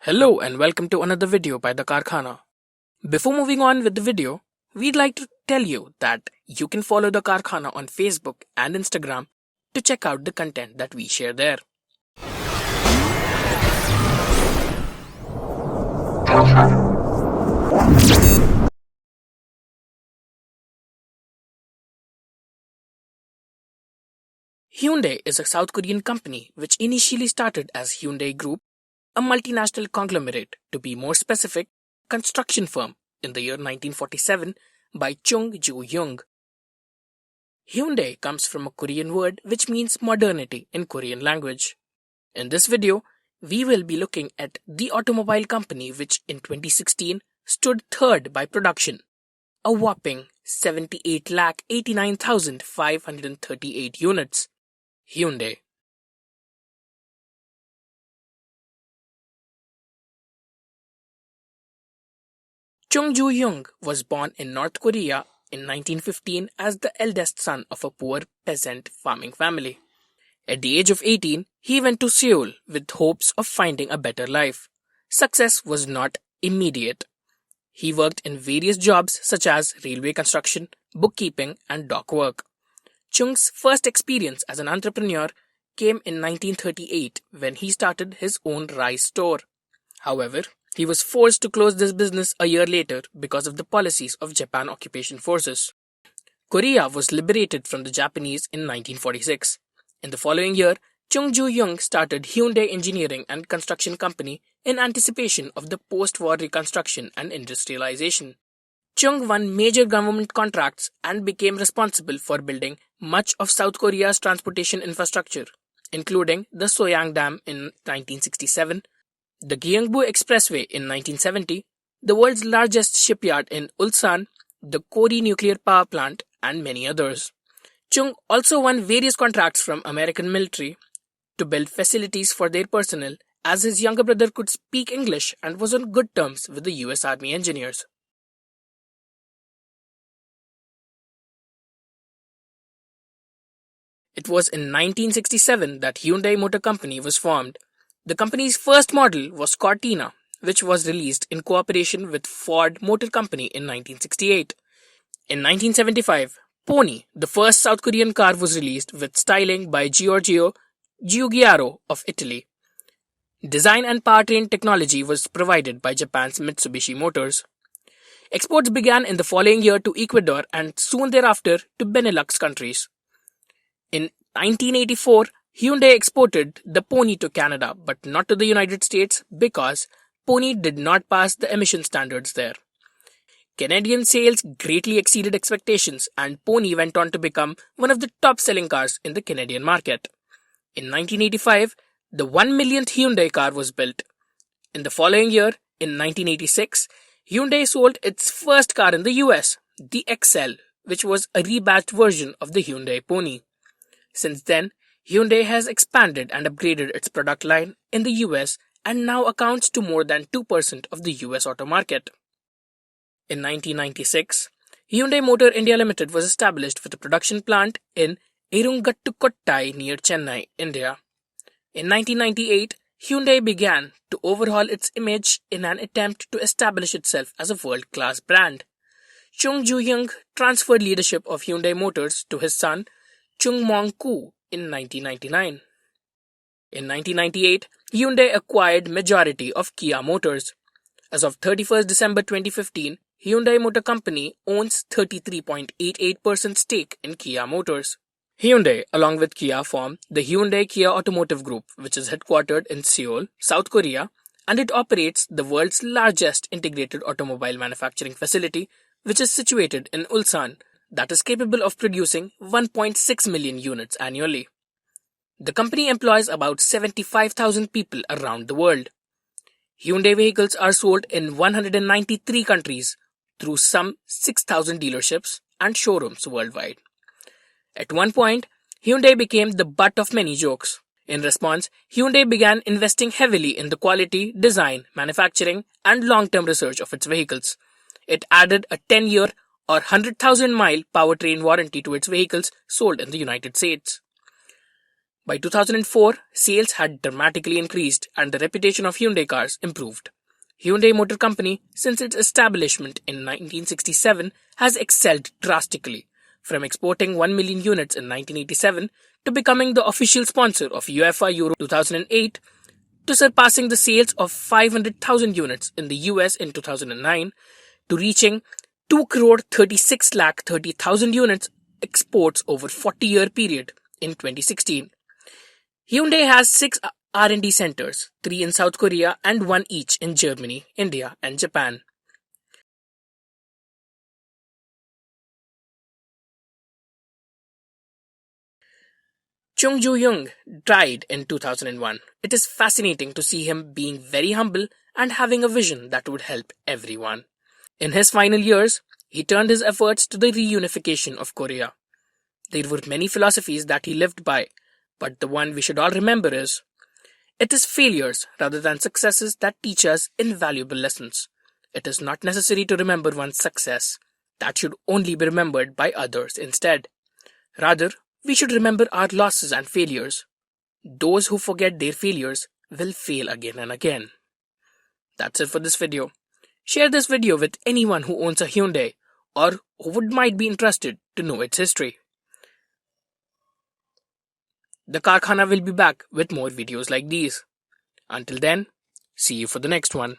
Hello and welcome to another video by the Karkhana. Before moving on with the video, we'd like to tell you that you can follow the Karkhana on Facebook and Instagram to check out the content that we share there. Hyundai is a South Korean company which initially started as Hyundai Group, a multinational conglomerate, to be more specific, construction firm in the year 1947 by Chung-Ju-Yung. Hyundai comes from a Korean word which means modernity in Korean language. In this video, we will be looking at the automobile company which in 2016 stood third by production, a whopping 78,89,538 units. Hyundai. Chung-Ju-Yung was born in North Korea in 1915 as the eldest son of a poor peasant farming family. At the age of 18, he went to Seoul with hopes of finding a better life. Success was not immediate. He worked in various jobs such as railway construction, bookkeeping, and dock work. Chung's first experience as an entrepreneur came in 1938 when he started his own rice store. However, he was forced to close this business a year later because of the policies of Japan occupation forces. Korea was liberated from the Japanese in 1946. In the following year, Chung-Ju-Yung started Hyundai Engineering and Construction Company in anticipation of the post-war reconstruction and industrialization. Chung won major government contracts and became responsible for building much of South Korea's transportation infrastructure, including the Soyang Dam in 1967, the Gyeongbu Expressway in 1970, the world's largest shipyard in Ulsan, the Kori nuclear power plant, and many others. Chung also won various contracts from American military to build facilities for their personnel, as his younger brother could speak English and was on good terms with the US Army engineers. It was in 1967 that Hyundai Motor Company was formed. The company's first model was Karkhana, which was released in cooperation with Ford Motor Company in 1968. In 1975, Pony, the first South Korean car, was released with styling by Giorgio Giugiaro of Italy. Design and powertrain technology was provided by Japan's Mitsubishi Motors. Exports began in the following year to Ecuador and soon thereafter to Benelux countries. In 1984, Hyundai exported the Pony to Canada but not to the United States because Pony did not pass the emission standards there. Canadian sales greatly exceeded expectations and Pony went on to become one of the top-selling cars in the Canadian market. In 1985, the 1 millionth Hyundai car was built. In the following year, in 1986, Hyundai sold its first car in the US, the XL, which was a rebadged version of the Hyundai Pony. Since then, Hyundai has expanded and upgraded its product line in the US and now accounts to more than 2% of the US auto market. In 1996, Hyundai Motor India Limited was established with a production plant in Irungattukottai near Chennai, India. In 1998, Hyundai began to overhaul its image in an attempt to establish itself as a world-class brand. Chung-Ju-Yung transferred leadership of Hyundai Motors to his son, Chung-Mong-Koo, in 1999. In 1998, Hyundai acquired majority of Kia Motors. As of 31st December 2015, Hyundai Motor Company owns 33.88% stake in Kia Motors. Hyundai, along with Kia, form the Hyundai Kia Automotive Group, which is headquartered in Seoul, South Korea, and it operates the world's largest integrated automobile manufacturing facility, which is situated in Ulsan, that is capable of producing 1.6 million units annually. The company employs about 75,000 people around the world. Hyundai vehicles are sold in 193 countries through some 6,000 dealerships and showrooms worldwide. At one point, Hyundai became the butt of many jokes. In response, Hyundai began investing heavily in the quality, design, manufacturing, and long-term research of its vehicles. It added a 10-year or 100,000-mile powertrain warranty to its vehicles sold in the United States. By 2004, sales had dramatically increased and the reputation of Hyundai cars improved. Hyundai Motor Company, since its establishment in 1967, has excelled drastically, from exporting 1 million units in 1987 to becoming the official sponsor of UEFA Euro 2008 to surpassing the sales of 500,000 units in the US in 2009 to reaching 2 crore 36 lakh 30,000 units exports over 40-year period in 2016. Hyundai has 6 R&D centers, 3 in South Korea and 1 each in Germany, India and Japan. Chung-Ju-Yung died in 2001. It is fascinating to see him being very humble and having a vision that would help everyone. In his final years, he turned his efforts to the reunification of Korea. There were many philosophies that he lived by, but the one we should all remember is, it is failures rather than successes that teach us invaluable lessons. It is not necessary to remember one's success. That should only be remembered by others instead. Rather, we should remember our losses and failures. Those who forget their failures will fail again and again. That's it for this video. Share this video with anyone who owns a Hyundai or who might be interested to know its history. The Karkhana will be back with more videos like these. Until then, see you for the next one.